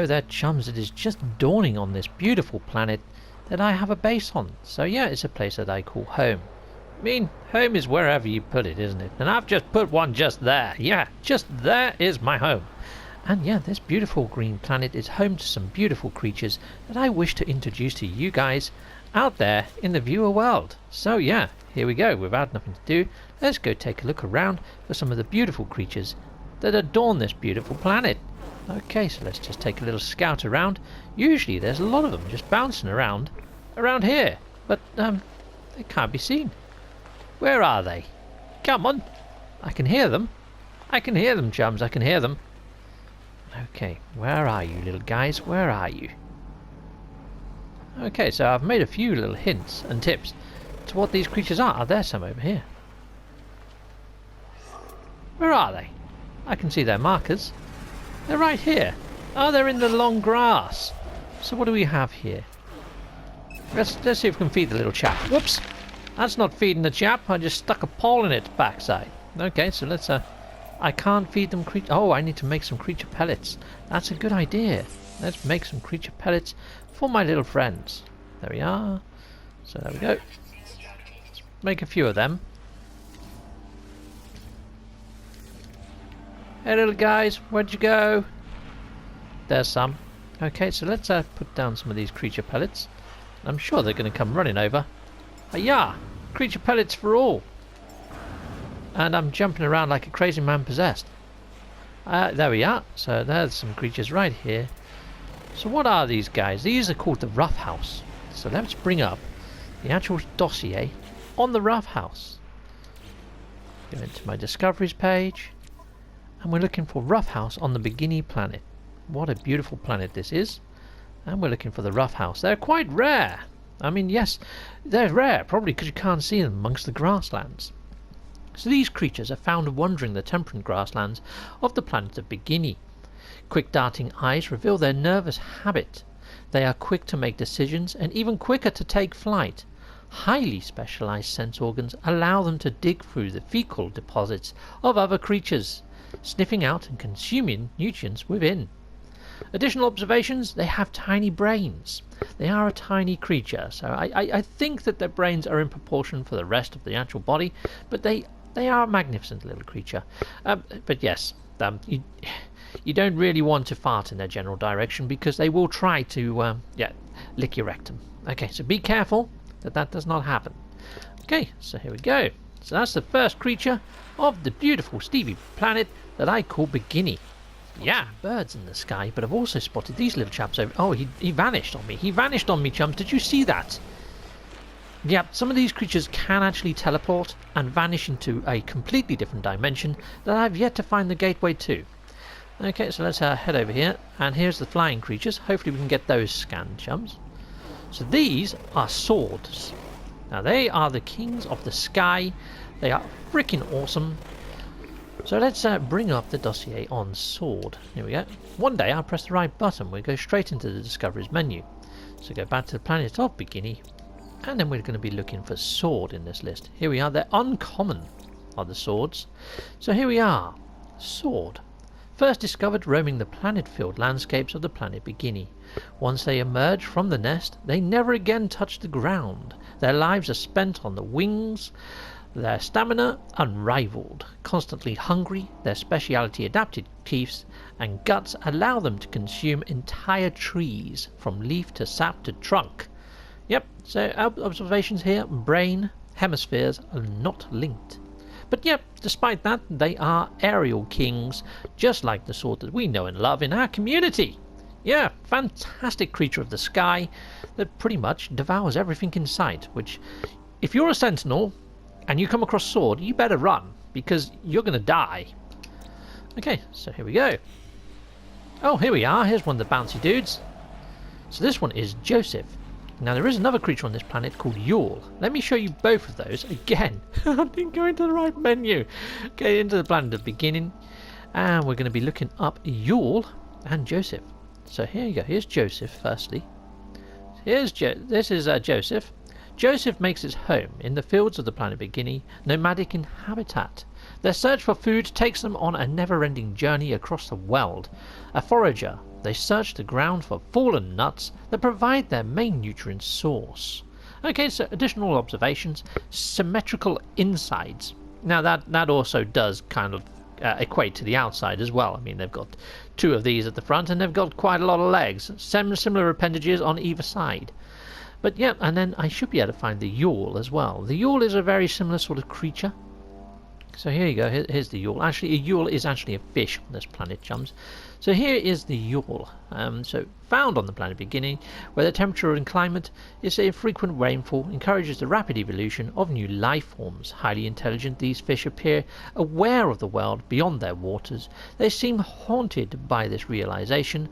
know there, chums, it is just dawning on this beautiful planet that I have a base on. So yeah, it's a place that I call home. I mean, home is wherever you put it, isn't it? And I've just put one just there. Yeah, just there is my home. And yeah, this beautiful green planet is home to some beautiful creatures that I wish to introduce to you guys out there in the viewer world. So yeah, here we go. Without nothing to do, let's go take a look around for some of the beautiful creatures that adorn this beautiful planet. Okay, so let's just take a little scout around. Usually there's a lot of them just bouncing around here, but they can't be seen. Where are they? Come on, I can hear them. I can hear them, chums, I can hear them. Okay, where are you, little guys? Where are you? Okay, so I've made a few little hints and tips to what these creatures are. Oh, there's some over here. Where are they? I can see their markers. They're right here. Oh, they're in the long grass. So what do we have here? Let's see if we can feed the little chap. Whoops! That's not feeding the chap. I just stuck a pole in its backside. Okay, so let's... I can't feed them creature... Oh, I need to make some creature pellets. That's a good idea. Let's make some creature pellets for my little friends. There we are. So there we go. Let's make a few of them. Hey little guys, where'd you go? There's some. Okay, so let's put down some of these creature pellets. I'm sure they're going to come running over. Yeah, creature pellets for all. And I'm jumping around like a crazy man possessed. There we are. So there's some creatures right here. So what are these guys? These are called the Rough House. So let's bring up the actual dossier on the Rough House. Go into my discoveries page. And we're looking for Rough House on the Bikini planet. What a beautiful planet this is. And we're looking for the Rough House. They're quite rare. I mean, yes, they're rare, probably because you can't see them amongst the grasslands. So these creatures are found wandering the temperate grasslands of the planet of Bikini. Quick darting eyes reveal their nervous habit. They are quick to make decisions and even quicker to take flight. Highly specialized sense organs allow them to dig through the fecal deposits of other creatures, sniffing out and consuming nutrients within. Additional observations, they have tiny brains. They are a tiny creature, so I think that their brains are in proportion for the rest of the actual body, but they are a magnificent little creature. But yes, you don't really want to fart in their general direction because they will try to lick your rectum. Okay, so be careful that does not happen. Okay, so here we go. So that's the first creature of the beautiful Stevie planet that I call Bikini. Yeah, birds in the sky, but I've also spotted these little chaps over... Oh, he vanished on me. He vanished on me, chums. Did you see that? Yeah, some of these creatures can actually teleport and vanish into a completely different dimension that I've yet to find the gateway to. Okay, so let's head over here. And here's the flying creatures. Hopefully we can get those scanned, chums. So these are swords. Now, they are the kings of the sky. They are freaking awesome. So let's bring up the dossier on sword. Here we go. One day I'll press the right button. We'll go straight into the discoveries menu. So go back to the planet of Bikini. And then we're going to be looking for sword in this list. Here we are. They're uncommon, are the swords. So here we are. Sword. First discovered roaming the planet-filled landscapes of the planet Bikini. Once they emerge from the nest, they never again touch the ground. Their lives are spent on the wings. Their stamina unrivaled. Constantly hungry, their speciality adapted teeth and guts allow them to consume entire trees, from leaf to sap to trunk. Yep, so observations here, brain, hemispheres are not linked. But yep, despite that, they are aerial kings, just like the sword that we know and love in our community. Yeah, fantastic creature of the sky that pretty much devours everything in sight, which, if you're a sentinel and you come across sword, you better run, because you're going to die. Okay, so here we go. Oh, here we are. Here's one of the bouncy dudes. So this one is Joseph. Now, there is another creature on this planet called Yule. Let me show you both of those again. I didn't go into the right menu. Okay, into the planet of beginning. And we're going to be looking up Yule and Joseph. So here you go. Here's Joseph, firstly. This is Joseph. Joseph makes his home in the fields of the planet Bikini, nomadic in habitat. Their search for food takes them on a never-ending journey across the world. A forager, They search the ground for fallen nuts that provide their main nutrient source. Okay, so additional observations. Symmetrical insides. Now that also does kind of equate to the outside as well. I mean, they've got 2 of these at the front, and they've got quite a lot of legs. Similar appendages on either side. But yeah, and then I should be able to find the yawl as well. The yawl is a very similar sort of creature. So here you go, here's the yawl. Actually, a yawl is actually a fish on this planet, chums. So here is the yawl. So found on the planet beginning, where the temperature and climate is a frequent rainfall, encourages the rapid evolution of new life forms. Highly intelligent, these fish appear aware of the world beyond their waters. They seem haunted by this realization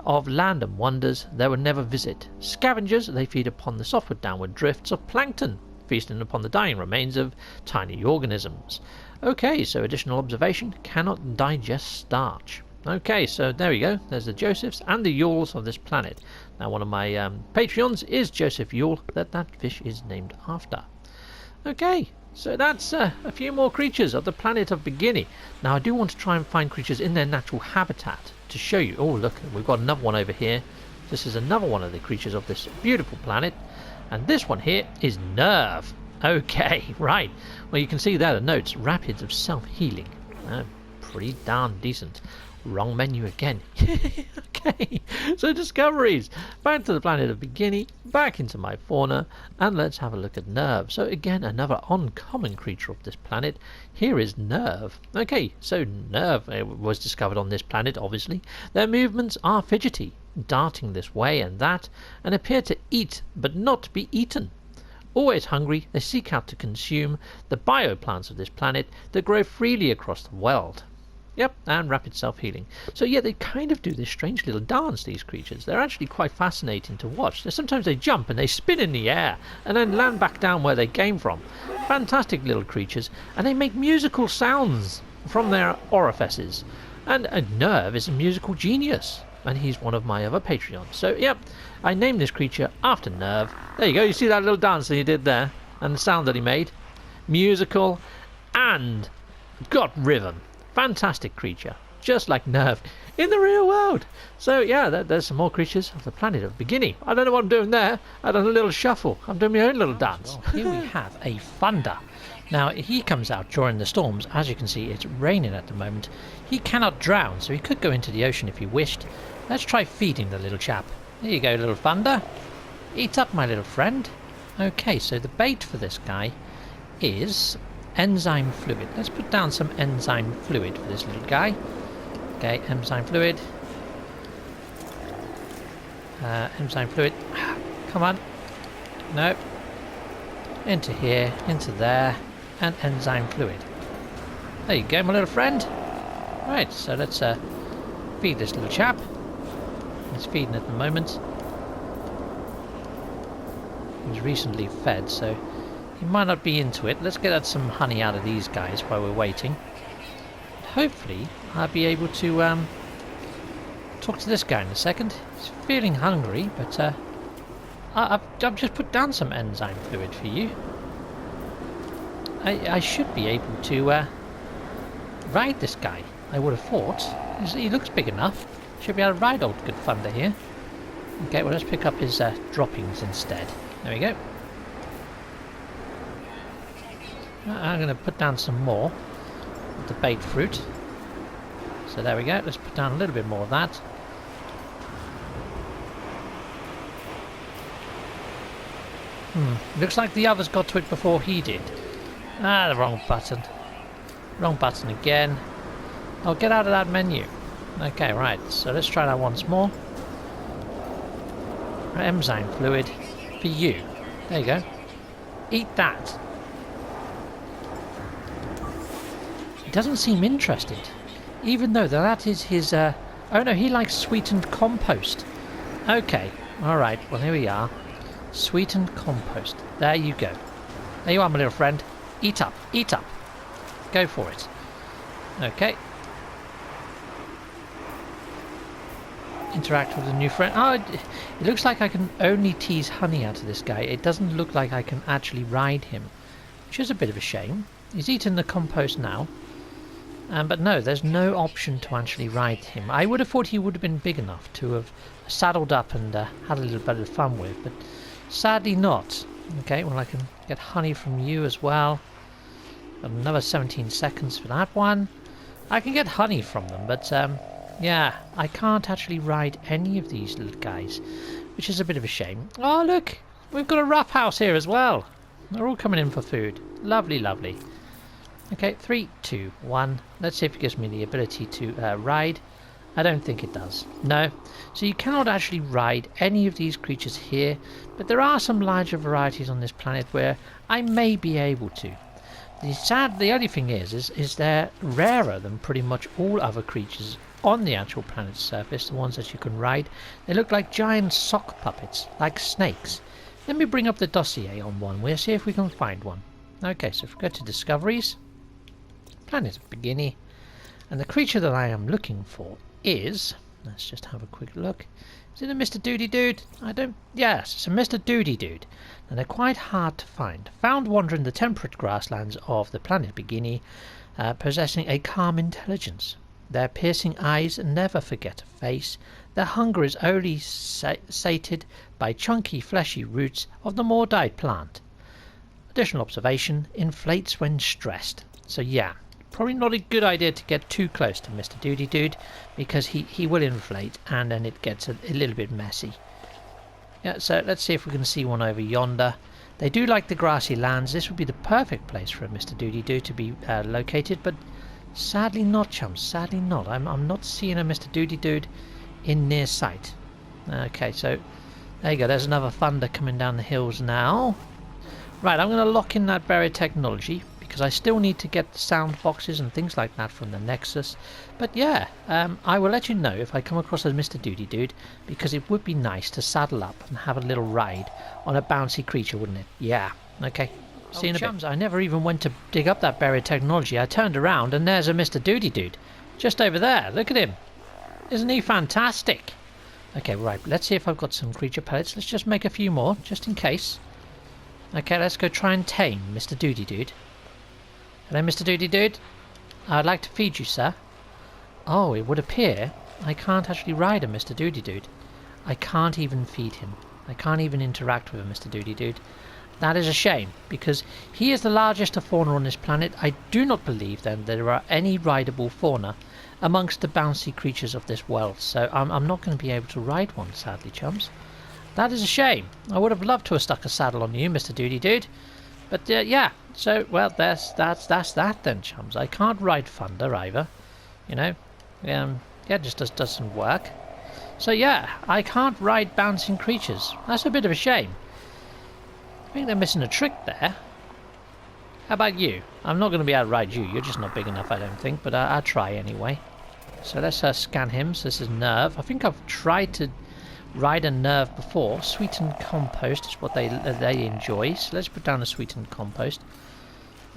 of land and wonders they will never visit. Scavengers, they feed upon the softward downward drifts of plankton, feasting upon the dying remains of tiny organisms. Okay, so additional observation, cannot digest starch. Okay, so there we go. There's the Josephs and the Yawls of this planet. Now, one of my Patreons is Joseph Yawl, that fish is named after. Okay, so that's a few more creatures of the planet of Beginning. Now, I do want to try and find creatures in their natural habitat to show you. Oh, look, we've got another one over here. This is another one of the creatures of this beautiful planet. And this one here is Nerve. Okay, right. Well, you can see there the notes, rapids of self-healing. Pretty darn decent. Wrong menu again. Okay, so discoveries. Back to the planet of Beginning, back into my fauna, and let's have a look at Nerve. So again, another uncommon creature of this planet. Here is Nerve. Okay, so Nerve was discovered on this planet, obviously. Their movements are fidgety, darting this way and that, and appear to eat but not be eaten. Always hungry, they seek out to consume the bioplants of this planet that grow freely across the world. Yep, and rapid self-healing. So yeah, they kind of do this strange little dance, these creatures. They're actually quite fascinating to watch. Sometimes they jump and they spin in the air and then land back down where they came from. Fantastic little creatures, and they make musical sounds from their orifices. And Nerve is a musical genius, and he's one of my other Patreons. So yep, I named this creature after Nerve. There you go, you see that little dance that he did there, and the sound that he made. Musical and got rhythm. Fantastic creature, just like Nerve in the real world. So yeah, there's some more creatures of the planet of Beginning. I don't know what I'm doing there. I done a little shuffle. I'm doing my own little dance. Well, here we have a Thunder. Now he comes out during the storms. As you can see, it's raining at the moment. He cannot drown, so he could go into the ocean if he wished. Let's try feeding the little chap. There you go, little Thunder. Eat up, my little friend. Okay, so the bait for this guy is enzyme fluid. Let's put down some enzyme fluid for this little guy. Okay, enzyme fluid. Enzyme fluid. Come on. No. Into here, into there, and enzyme fluid. There you go, my little friend. Right, so let's feed this little chap. He's feeding at the moment. He was recently fed, so he might not be into it. Let's get some honey out of these guys while we're waiting. Hopefully, I'll be able to talk to this guy in a second. He's feeling hungry, but I've just put down some enzyme fluid for you. I should be able to ride this guy, I would have thought. He looks big enough. Should be able to ride old good Thunder here. Okay, well let's pick up his droppings instead. There we go. I'm going to put down some more of the bait fruit. So there we go. Let's put down a little bit more of that. Looks like the others got to it before he did. The wrong button. Wrong button again. I'll get out of that menu. Okay, right. So let's try that once more. Enzyme fluid for you. There you go. Eat that. He doesn't seem interested, even though that is his. Oh no, he likes sweetened compost. Okay, all right. Well, here we are. Sweetened compost. There you go. There you are, my little friend. Eat up. Eat up. Go for it. Okay. Interact with a new friend. Oh, it looks like I can only tease honey out of this guy. It doesn't look like I can actually ride him, which is a bit of a shame. He's eating the compost now. But no, there's no option to actually ride him. I would have thought he would have been big enough to have saddled up and had a little bit of fun with, but sadly not. Okay, well I can get honey from you as well. Got another 17 seconds for that one. I can get honey from them, but yeah, I can't actually ride any of these little guys, which is a bit of a shame. Oh look, we've got a rough house here as well. They're all coming in for food. Lovely, lovely. Okay, 3, 2, 1. Let's see if it gives me the ability to ride. I don't think it does. No. So you cannot actually ride any of these creatures here, but there are some larger varieties on this planet where I may be able to. The only thing is they're rarer than pretty much all other creatures on the actual planet's surface, the ones that you can ride. They look like giant sock puppets, like snakes. Let me bring up the dossier on one. We'll see if we can find one. Okay, so if we go to Discoveries, Planet of Beginning, and the creature that I am looking for is, let's just have a quick look. Is it a Mr. Doody Dude? Yes, it's a Mr. Doody Dude. And they're quite hard to find. Found wandering the temperate grasslands of the planet Beginning, possessing a calm intelligence. Their piercing eyes never forget a face. Their hunger is only sated by chunky fleshy roots of the Mordite plant. Additional observation, inflates when stressed. So yeah, probably not a good idea to get too close to Mr. Doody Dude, because he will inflate and then it gets a little bit messy. Yeah, so let's see if we can see one over yonder. They do like the grassy lands. This would be the perfect place for a Mr. Doody Dude to be located, but sadly not, chums, sadly not. I'm not seeing a Mr. Doody Dude in near sight. Okay, so there you go, there's another thunder coming down the hills now. Right, I'm going to lock in that barrier technology, because I still need to get the sound boxes and things like that from the Nexus. But yeah, I will let you know if I come across a Mr. Doody Dude, because it would be nice to saddle up and have a little ride on a bouncy creature, wouldn't it? Yeah, okay. See you in a bit. I never even went to dig up that barrier technology. I turned around and there's a Mr. Doody Dude. Just over there, look at him. Isn't he fantastic? Okay, right, let's see if I've got some creature pellets. Let's just make a few more, just in case. Okay, let's go try and tame Mr. Doody Dude. Hello, Mr. Doody Dude. I'd like to feed you, sir. Oh, it would appear I can't actually ride a Mr. Doody Dude. I can't even feed him. I can't even interact with a Mr. Doody Dude. That is a shame, because he is the largest of fauna on this planet. I do not believe, then, there are any rideable fauna amongst the bouncy creatures of this world, so I'm not going to be able to ride one, sadly, chums. That is a shame. I would have loved to have stuck a saddle on you, Mr. Doody Dude. But yeah, so, well, that's that then, chums. I can't ride thunder either, you know. Yeah, it just doesn't work. So yeah, I can't ride bouncing creatures. That's a bit of a shame. I think they're missing a trick there. How about you? I'm not going to be able to ride you. You're just not big enough, I don't think, but I'll try anyway. So let's scan him. So this is Nerve. I think I've tried to ride a Nerve before. Sweetened compost is what they enjoy. So let's put down a sweetened compost.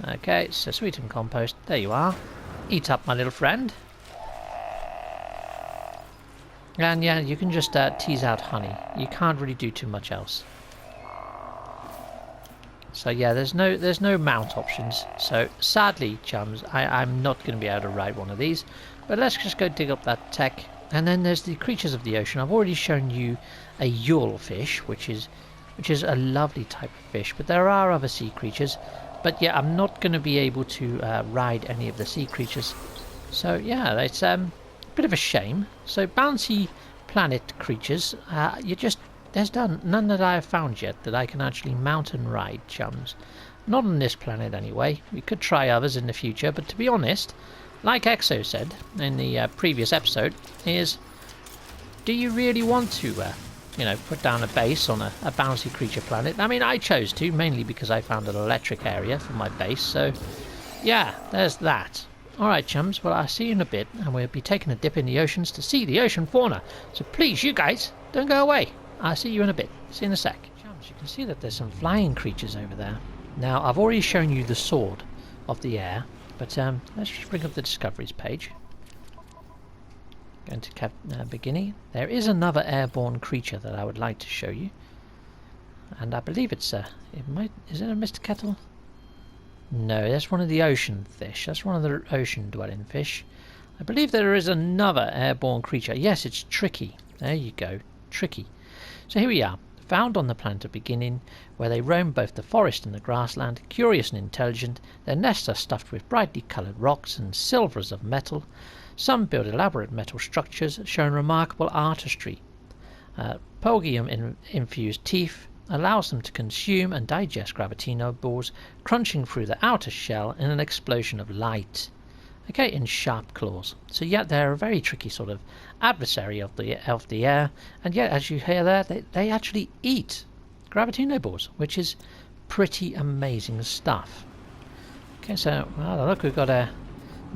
Okay, so sweetened compost. There you are. Eat up, my little friend. And yeah, you can just tease out honey. You can't really do too much else. So yeah, there's no mount options. So sadly, chums, I'm not going to be able to ride one of these. But let's just go dig up that tech. And then there's the creatures of the ocean. I've already shown you a yawl fish, which is a lovely type of fish. But there are other sea creatures. But yeah, I'm not going to be able to ride any of the sea creatures. So yeah, it's a bit of a shame. So bouncy planet creatures, there's none that I have found yet that I can actually mount and ride, chums. Not on this planet anyway. We could try others in the future, but to be honest, like Exo said in the previous episode, is do you really want to, put down a base on a bouncy creature planet? I mean, I chose to, mainly because I found an electric area for my base, so yeah, there's that. Alright, chums, well, I'll see you in a bit, and we'll be taking a dip in the oceans to see the ocean fauna. So please, you guys, don't go away. I'll see you in a bit. See you in a sec. Chums, you can see that there's some flying creatures over there. Now, I've already shown you the sword of the air, but let's just bring up the discoveries page. Going to beginning. There is another airborne creature that I would like to show you, and I believe it's is it a Mr. Kettle? No, that's one of the ocean fish. That's one of the ocean-dwelling fish. I believe there is another airborne creature. Yes, it's Tricky. There you go. Tricky. So here we are. Found on the planet of beginning, where they roam both the forest and the grassland, curious and intelligent. Their nests are stuffed with brightly coloured rocks and silvers of metal. Some build elaborate metal structures, showing remarkable artistry. Polgium-infused teeth allows them to consume and digest gravitino balls, crunching through the outer shell in an explosion of light. Okay, in sharp claws. So yeah, they're a very tricky sort of adversary of the air, and yet, as you hear there, they actually eat gravitino balls, which is pretty amazing stuff. Okay, so well, look, we've got a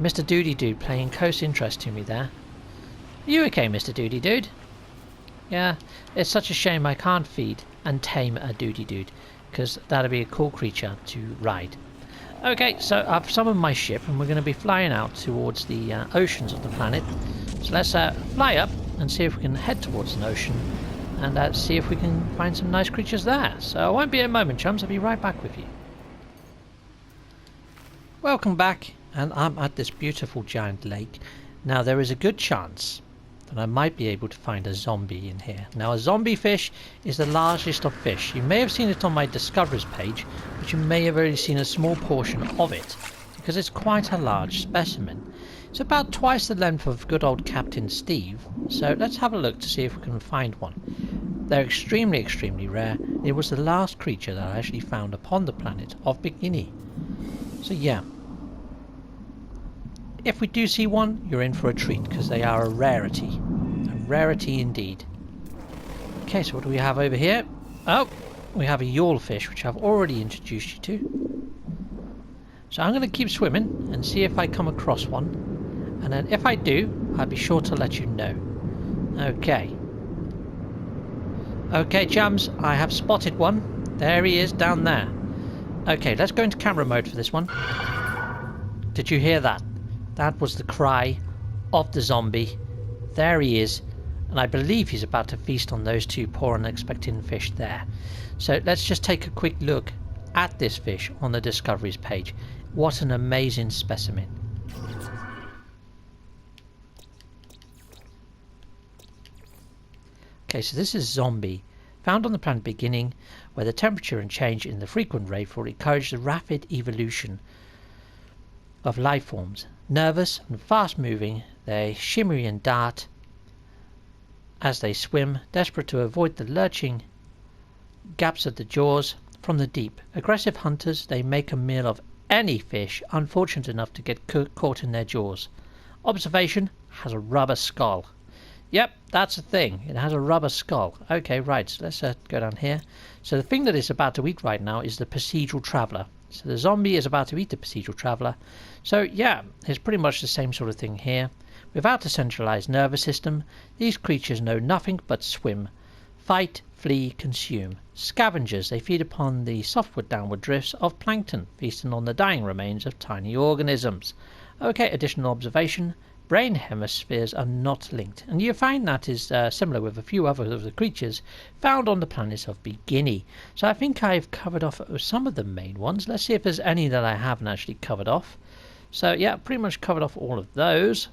Mr. Doody Dude paying close interest to me there. Are you okay, Mr. Doody Dude? Yeah, it's such a shame I can't feed and tame a Doody Dude, because that'd be a cool creature to ride. Okay, so I've summoned my ship and we're going to be flying out towards the oceans of the planet. So let's fly up and see if we can head towards an ocean and see if we can find some nice creatures there. So I won't be a moment, chums. I'll be right back with you. Welcome back, and I'm at this beautiful giant lake. Now there is a good chance that I might be able to find a zombie in here. Now a zombie fish is the largest of fish. You may have seen it on my discoveries page, but you may have only seen a small portion of it because it's quite a large specimen. It's about twice the length of good old Captain Steve, so let's have a look to see if we can find one. They're extremely rare. It was the last creature that I actually found upon the planet of Bikini. So yeah, if we do see one, you're in for a treat, because they are a rarity. A rarity indeed. Okay, so what do we have over here? Oh, we have a yawl fish, which I've already introduced you to. So I'm going to keep swimming and see if I come across one. And then if I do, I'll be sure to let you know. Okay. Okay, chums, I have spotted one. There he is, down there. Okay, let's go into camera mode for this one. Did you hear that? That was the cry of the zombie. There he is, and I believe he's about to feast on those two poor unexpected fish there. So let's just take a quick look at this fish on the discoveries page. What an amazing specimen. Okay, so this is zombie, found on the planet beginning, where the temperature and change in the frequent rainfall encourage the rapid evolution of life forms. Nervous and fast moving, they shimmer and dart as they swim, desperate to avoid the lurching gaps of the jaws from the deep. Aggressive hunters, they make a meal of any fish unfortunate enough to get caught in their jaws. Observation: has a rubber skull. Yep, that's the thing. It has a rubber skull. Okay, right, so let's go down here. So the thing that it's about to eat right now is the procedural traveller. So the zombie is about to eat the procedural traveller. So yeah, it's pretty much the same sort of thing here. Without a centralised nervous system, these creatures know nothing but swim, fight, flee, consume. Scavengers, they feed upon the softward downward drifts of plankton, feasting on the dying remains of tiny organisms. Okay, additional observation. Brain hemispheres are not linked, and you find that is similar with a few other of the creatures found on the planets of Bikini. So I think I've covered off some of the main ones. Let's see if there's any that I haven't actually covered off. So yeah, pretty much covered off all of those.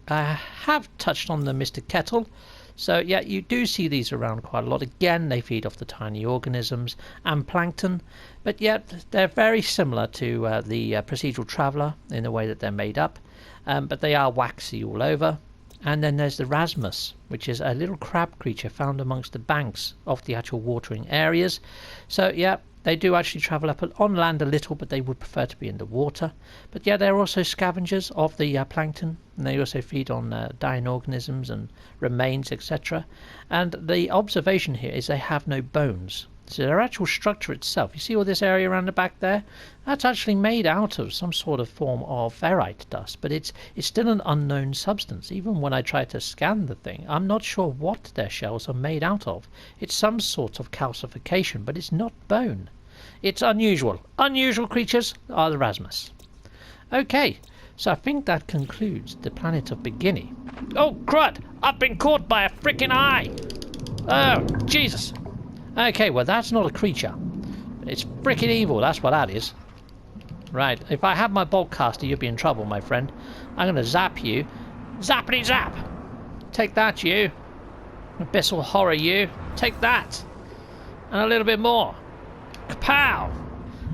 I have touched on the Mr. Kettle. So yeah, you do see these around quite a lot. Again, they feed off the tiny organisms and plankton, but yet they're very similar to the procedural traveller in the way that they're made up. But they are waxy all over. And then there's the Rasmus, which is a little crab creature found amongst the banks of the actual watering areas. So yeah, they do actually travel up on land a little, but they would prefer to be in the water. But yeah, they're also scavengers of the plankton, and they also feed on dying organisms and remains, etc. And the observation here is they have no bones. So their actual structure itself, you see all this area around the back there? That's actually made out of some sort of form of ferrite dust, but it's still an unknown substance. Even when I try to scan the thing, I'm not sure what their shells are made out of. It's some sort of calcification, but it's not bone. It's unusual. Unusual creatures are the Rasmus. Okay, so I think that concludes the planet of Bikini. Oh, crud! I've been caught by a freaking eye! Oh, Jesus! Okay, well that's not a creature. It's freaking evil, that's what that is. Right, if I have my bolt caster, you'll be in trouble, my friend. I'm going to zap you. Zappity zap! Take that, you. Abyssal horror, you. Take that. And a little bit more. Kapow!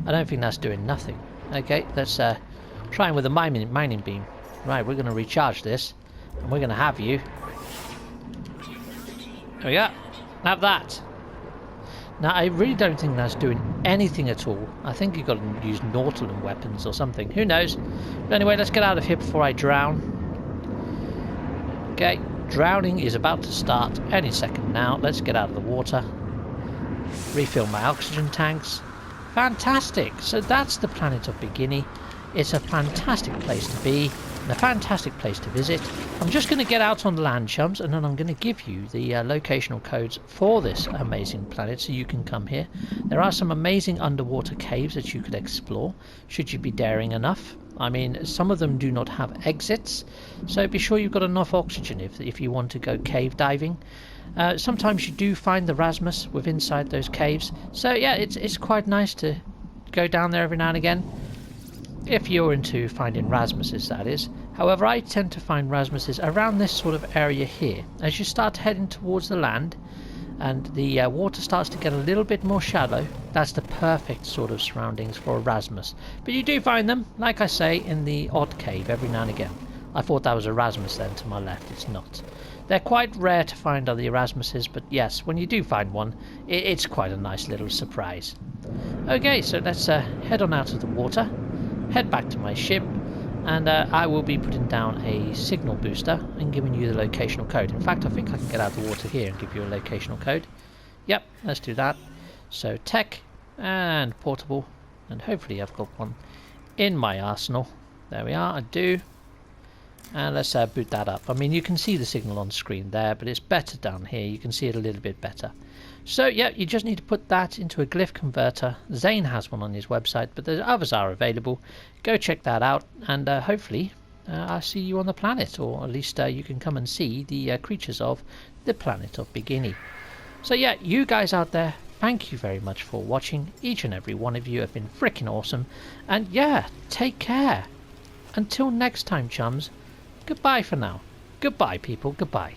I don't think that's doing nothing. Okay, let's try with a mining beam. Right, we're going to recharge this. And we're going to have you. There we go. Have that. Now, I really don't think that's doing anything at all. I think you've got to use Nautilin weapons or something. Who knows? But anyway, let's get out of here before I drown. Okay, drowning is about to start any second now. Let's get out of the water. Refill my oxygen tanks. Fantastic! So that's the planet of Bikini. It's a fantastic place to be and a fantastic place to visit. I'm just going to get out on the land, chums, and then I'm going to give you the locational codes for this amazing planet so you can come here. There are some amazing underwater caves that you could explore should you be daring enough. I mean, some of them do not have exits, so be sure you've got enough oxygen if you want to go cave diving. Sometimes you do find the Rasmus within inside those caves, so yeah, it's quite nice to go down there every now and again. If you're into finding Rasmuses, that is. However, I tend to find Rasmuses around this sort of area here. As you start heading towards the land and the water starts to get a little bit more shallow, that's the perfect sort of surroundings for a Rasmus. But you do find them, like I say, in the odd cave every now and again. I thought that was a Rasmus then to my left, it's not. They're quite rare to find other Erasmuses, but yes, when you do find one, it's quite a nice little surprise. Okay, so let's head on out of the water. Head back to my ship, and I will be putting down a signal booster and giving you the locational code. In fact, I think I can get out of the water here and give you a locational code. Yep, let's do that. So tech and portable, and hopefully I've got one in my arsenal. There we are, I do. And let's boot that up. I mean, you can see the signal on screen there, but it's better down here. You can see it a little bit better. So yeah, you just need to put that into a glyph converter. Zane has one on his website, but the others are available. Go check that out, and hopefully I'll see you on the planet, or at least you can come and see the creatures of the planet of Bikini. So yeah, you guys out there, thank you very much for watching. Each and every one of you have been freaking awesome, and yeah, take care. Until next time, chums, goodbye for now. Goodbye, people, goodbye.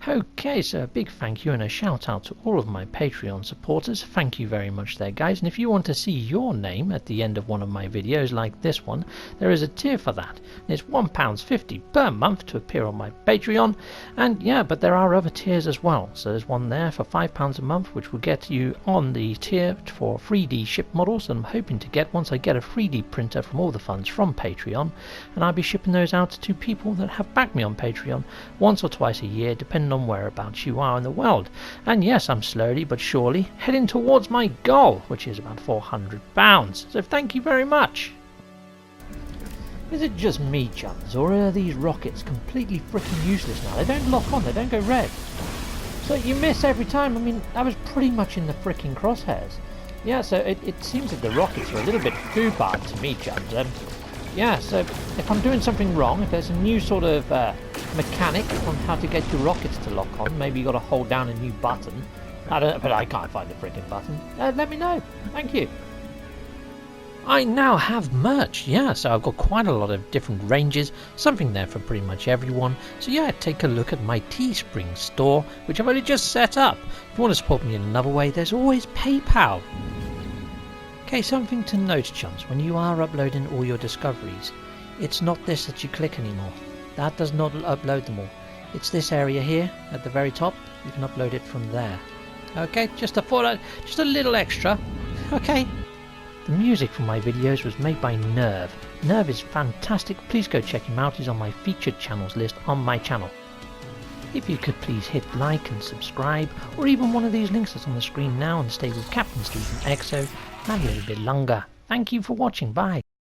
Okay, so a big thank you and a shout out to all of my Patreon supporters. Thank you very much there, guys. And if you want to see your name at the end of one of my videos like this one, there is a tier for that. And it's £1.50 per month to appear on my Patreon. And yeah, but there are other tiers as well. So there's one there for £5 a month, which will get you on the tier for 3D ship models. And I'm hoping to get, once I get a 3D printer from all the funds from Patreon, and I'll be shipping those out to people that have backed me on Patreon once or twice a year, depending on whereabouts you are in the world. And yes, I'm slowly but surely heading towards my goal, which is about £400. So thank you very much. Is it just me, chums, or are these rockets completely freaking useless now? They don't lock on, they don't go red. So you miss every time. I mean, I was pretty much in the freaking crosshairs. Yeah, so it seems that the rockets are a little bit foobarred to me, chums. Yeah, so if I'm doing something wrong, if there's a new sort of mechanic on how to get your rockets to lock on, maybe you got to hold down a new button. I don't know, but I can't find the freaking button. Let me know. Thank you. I now have merch, yeah, so I've got quite a lot of different ranges, something there for pretty much everyone. So yeah, take a look at my Teespring store, which I've only just set up. If you want to support me in another way, there's always PayPal. Okay, something to note, chums, when you are uploading all your discoveries, it's not this that you click anymore. That does not upload them all. It's this area here at the very top. You can upload it from there. Okay, just a little extra. Okay. The music for my videos was made by Nerve. Nerve is fantastic. Please go check him out. He's on my featured channels list on my channel. If you could please hit like and subscribe, or even one of these links that's on the screen now, and stay with Captain Steve and EXO a little bit longer. Thank you for watching. Bye.